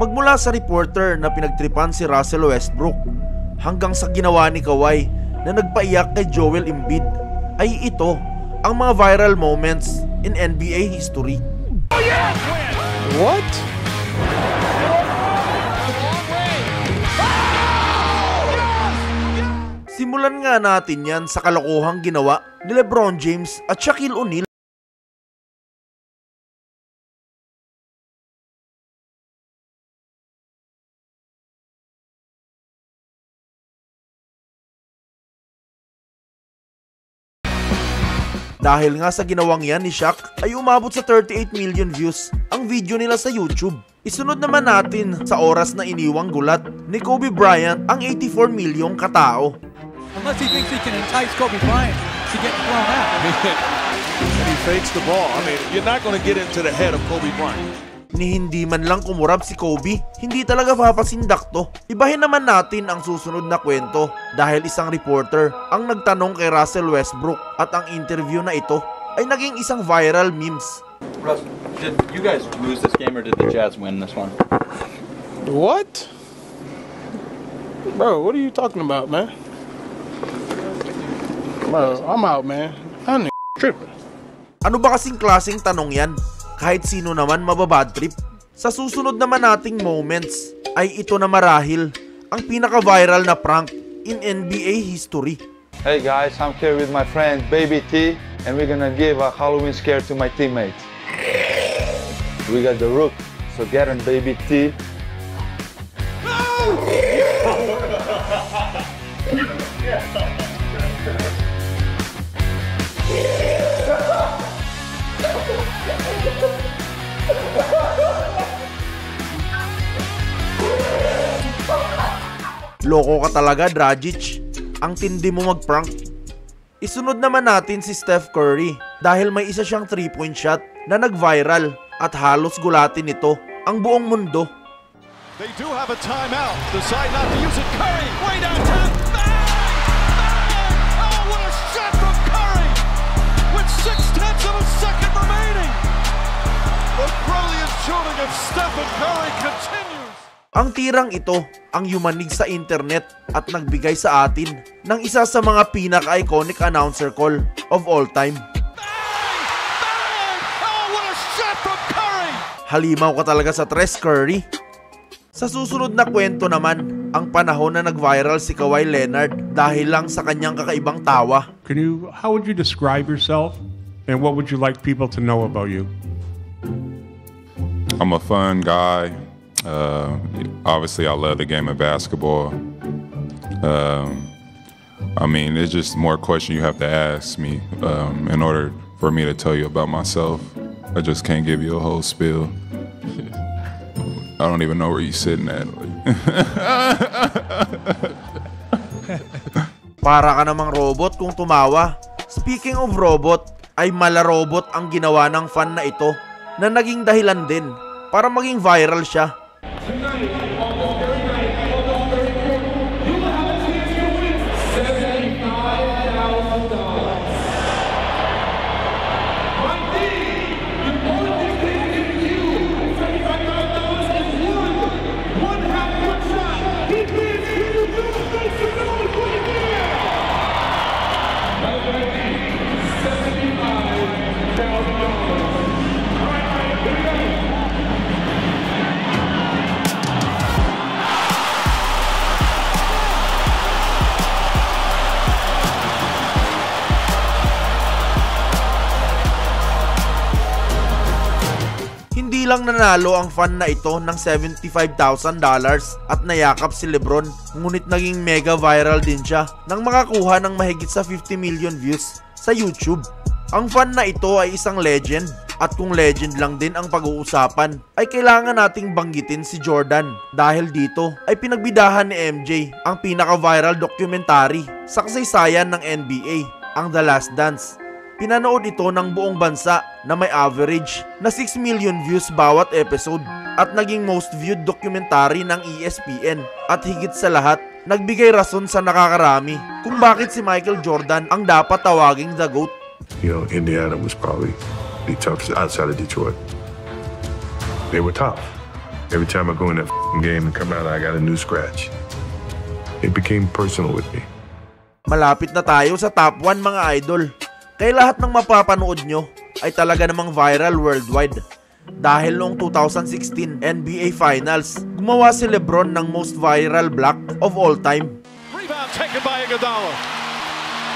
Magmula sa reporter na pinagtripan si Russell Westbrook hanggang sa ginawa ni Kawhi na nagpaiyak kay Joel Embiid, ay ito ang mga viral moments in NBA history. What? Simulan nga natin yan sa kalokohang ginawa ni LeBron James at Shaquille O'Neal. Dahil nga sa ginawang yan ni Shaq ay umabot sa 38 million views ang video nila sa YouTube. Isunod naman natin sa oras na iniwang gulat ni Kobe Bryant ang 84 milyong katao. Unless he thinks he can entice Kobe Bryant to get thrown out. And he fakes the ball. I mean, you're not going to get into the head of Kobe Bryant. Ni hindi man lang kumurap si Kobe, hindi talaga papasindak to. Ibahin naman natin ang susunod na kwento dahil isang reporter ang nagtanong kay Russell Westbrook at ang interview na ito ay naging isang viral memes. Russ, did you guys lose this game or did the Jazz win this one? What? Bro, what are you talking about, man? Bro, I'm out, man. I'm tripping. Ano ba kasing klaseng tanong yan? Kahit sino naman mababad trip. Sa susunod naman nating moments ay ito na marahil ang pinaka-viral na prank in NBA history. Hey guys, I'm here with my friend Baby T and we're gonna give a Halloween scare to my teammates. We got the Rook, so get on Baby T. Loko ka talaga, Dragic. Ang tindi mo mag-prank. Isunod naman natin si Steph Curry dahil may isa siyang 3-point shot na nag-viral at halos gulatin nito ang buong mundo. They do have a timeout. Decide not to use it. Curry, way downtown. Bang! Bang! Oh, what a shot from Curry! With 0.6 of a second remaining. The brilliant shooting of Stephen Curry continues. Ang tirang ito ang yumanig sa internet at nagbigay sa atin ng isa sa mga pinaka-iconic announcer call of all time. Bang! Bang! Oh, what a shot from Curry! Halimaw ka talaga sa tres, Curry. Sa susunod na kwento naman, ang panahon na nag-viral si Kawhi Leonard dahil lang sa kanyang kakaibang tawa. How would you describe yourself and what would you like people to know about you? I'm a fun guy. Obviously, I love the game of basketball. I mean, it's just more questions you have to ask me in order for me to tell you about myself. I just can't give you a whole spiel. I don't even know where you're sitting at. Para ka namang robot kung tumawa. Speaking of robot, ay mala-robot ang ginawa ng fan na ito na naging dahilan din para maging viral siya. Hindi lang nanalo ang fan na ito ng $75,000 at nayakap si LeBron, ngunit naging mega viral din siya nang makakuha ng mahigit sa 50 million views sa YouTube. Ang fan na ito ay isang legend at kung legend lang din ang pag-uusapan ay kailangan nating banggitin si Jordan dahil dito ay pinagbidahan ni MJ ang pinaka-viral documentary sa kasaysayan ng NBA, ang The Last Dance. Pinanood ito ng buong bansa na may average na 6 million views bawat episode at naging most viewed documentary ng ESPN at higit sa lahat, nagbigay rason sa nakakarami kung bakit si Michael Jordan ang dapat tawaging the GOAT. You know, Indiana was probably the toughest outside of Detroit. They were tough. Every time I go in that game and come out, I got a new scratch. It became personal with me. Malapit na tayo sa top 1 mga idol. Kaya lahat ng mapapanood nyo ay talaga namang viral worldwide. Dahil noong 2016 NBA Finals, gumawa si LeBron ng most viral block of all time. Rebound taken by Iguodala.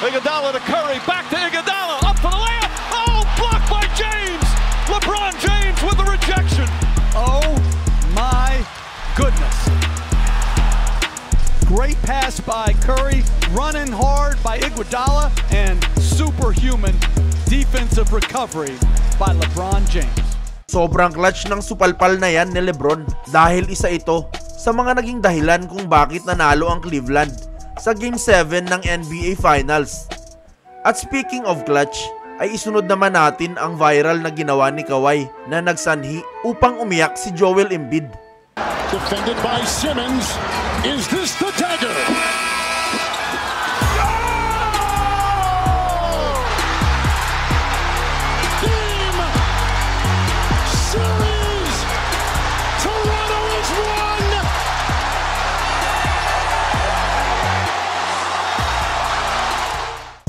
Iguodala to Curry, back to Iguodala, up for the layup. Oh, blocked by James. LeBron James with the rejection. Oh my goodness. Great pass by Curry, running hard by Iguodala, and superhuman defensive recovery by LeBron James. Sobrang clutch ng supalpal na yan ni LeBron dahil isa ito sa mga naging dahilan kung bakit nanalo ang Cleveland sa Game 7 ng NBA Finals. At speaking of clutch, ay isunod naman natin ang viral na ginawa ni Kawhi na nagsanhi upang umiyak si Joel Embiid. Defended by Simmons. Is this the dagger? Game series. Toronto has won.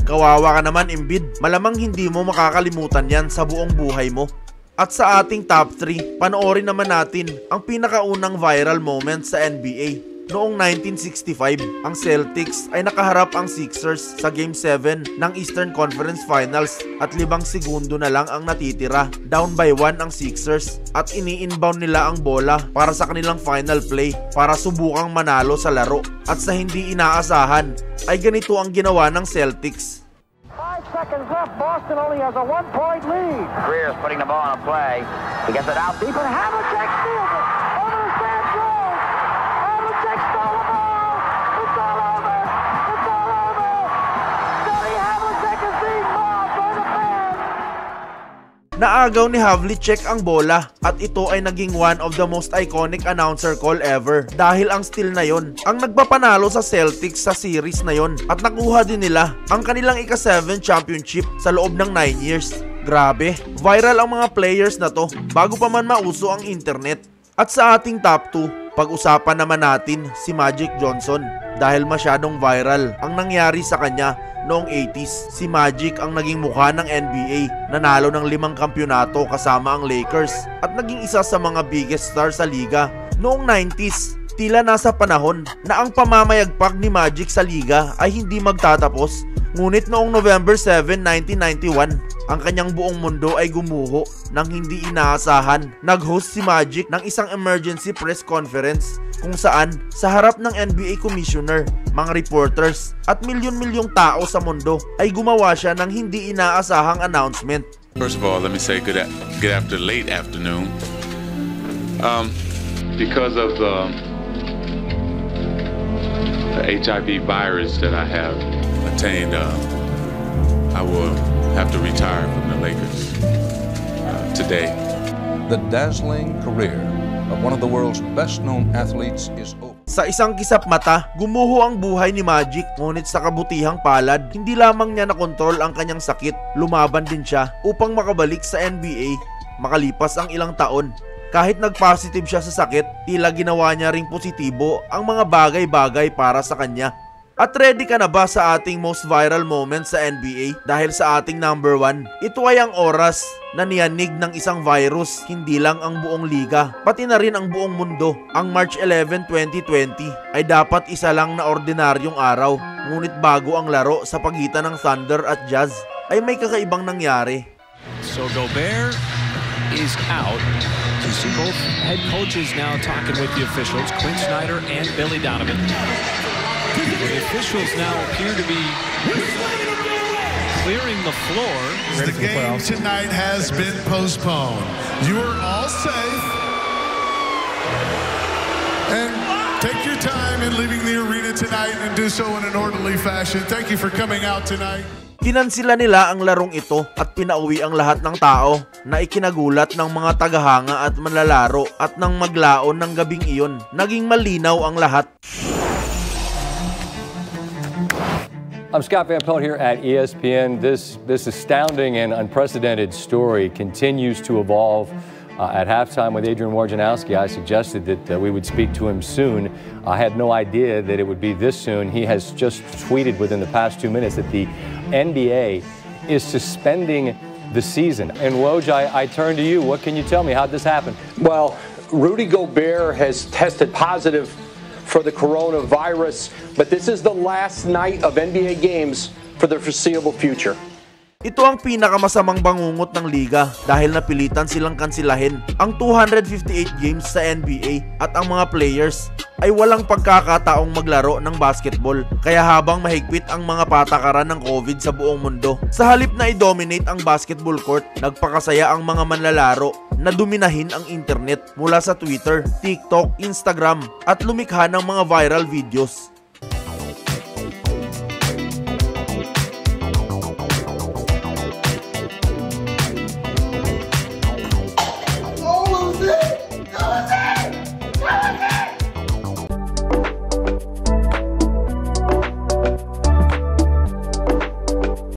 Kawawa ka naman Embiid, malamang hindi mo makakalimutan yan sa buong buhay mo. At sa ating top 3, panoorin naman natin ang pinakaunang viral moment sa NBA. Noong 1965, ang Celtics ay nakaharap ang Sixers sa Game 7 ng Eastern Conference Finals at 5 segundo na lang ang natitira. Down by 1 ang Sixers at ini-inbound nila ang bola para sa kanilang final play para subukang manalo sa laro. At sa hindi inaasahan ay ganito ang ginawa ng Celtics. 5 seconds left. Boston only has a 1-point lead. Greer's putting the ball on a play. He gets it out deep, and Havlicek steals it. Over to Sam Jones. Havlicek stole the ball. It's all over. It's all over. Scotty Havlicek is being mobbed by the fans. Naagaw ni Havlicek ang bola at ito ay naging one of the most iconic announcer call ever dahil ang steal na yon ang nagpapanalo sa Celtics sa series na yon at nakuha din nila ang kanilang ika-7 championship sa loob ng 9 years. Grabe, viral ang mga players na to bago pa man mauso ang internet. At sa ating top 2, pag-usapan naman natin si Magic Johnson dahil masyadong viral ang nangyari sa kanya noong 80s. Si Magic ang naging mukha ng NBA, nanalo ng 5 kampyonato kasama ang Lakers at naging isa sa mga biggest stars sa liga. Noong 90s, tila nasa panahon na ang pamamayagpag ni Magic sa liga ay hindi magtatapos. Ngunit noong November 7, 1991, ang kanyang buong mundo ay gumuho nang hindi inaasahan. Nag-host si Magic ng isang emergency press conference kung saan sa harap ng NBA commissioner, mga reporters at milyon-milyong tao sa mundo ay gumawa siya ng hindi inaasahang announcement. First of all, let me say good after late afternoon. Because of the HIV virus that I have attained, I will have to retire from the Lakers today. The dazzling career of one of the world's best-known athletes is over. Sa isang kisap mata, gumuho ang buhay ni Magic, ngunit sa kabutihang palad, hindi lamang niya nakontrol ang kanyang sakit, lumaban din siya upang makabalik sa NBA. Makalipas ang ilang taon, kahit nag-positive siya sa sakit, tila ginawa niya ring positibo ang mga bagay-bagay para sa kanya. At ready ka na ba sa ating most viral moment sa NBA? Dahil sa ating number 1, ito ay ang oras na niyanig ng isang virus, hindi lang ang buong liga, pati na rin ang buong mundo. Ang March 11, 2020 ay dapat isa lang na ordinaryong araw, ngunit bago ang laro sa pagitan ng Thunder at Jazz, ay may kakaibang nangyari. So Gobert is out. You see both head coaches now talking with the officials, Quinn Snyder and Billy Donovan. The officials now appear to be clearing the floor. The game tonight has been postponed. You are all safe. And take your time in leaving the arena tonight and do so in an orderly fashion. Thank you for coming out tonight. Kinansila nila ang larong ito at pinauwi ang lahat ng tao na ikinagulat ng mga tagahanga at manlalaro at nang maglaon ng gabing iyon, naging malinaw ang lahat. I'm Scott Van Pelt here at ESPN. This astounding and unprecedented story continues to evolve At halftime with Adrian Wojnarowski, I suggested that we would speak to him soon. I had no idea that it would be this soon. He has just tweeted within the past 2 minutes that the NBA is suspending the season. And Woj, I turn to you. What can you tell me? How'd this happen? Well, Rudy Gobert has tested positive for the coronavirus, but this is the last night of NBA games for the foreseeable future. Ito ang pinakamasamang bangungot ng liga dahil napilitan silang kansilahin ang 258 games sa NBA at ang mga players ay walang pagkakataong maglaro ng basketball kaya habang mahigpit ang mga patakaran ng COVID sa buong mundo. Sa halip na i-dominate ang basketball court, nagpakasaya ang mga manlalaro na duminahin ang internet mula sa Twitter, TikTok, Instagram at lumikha ng mga viral videos.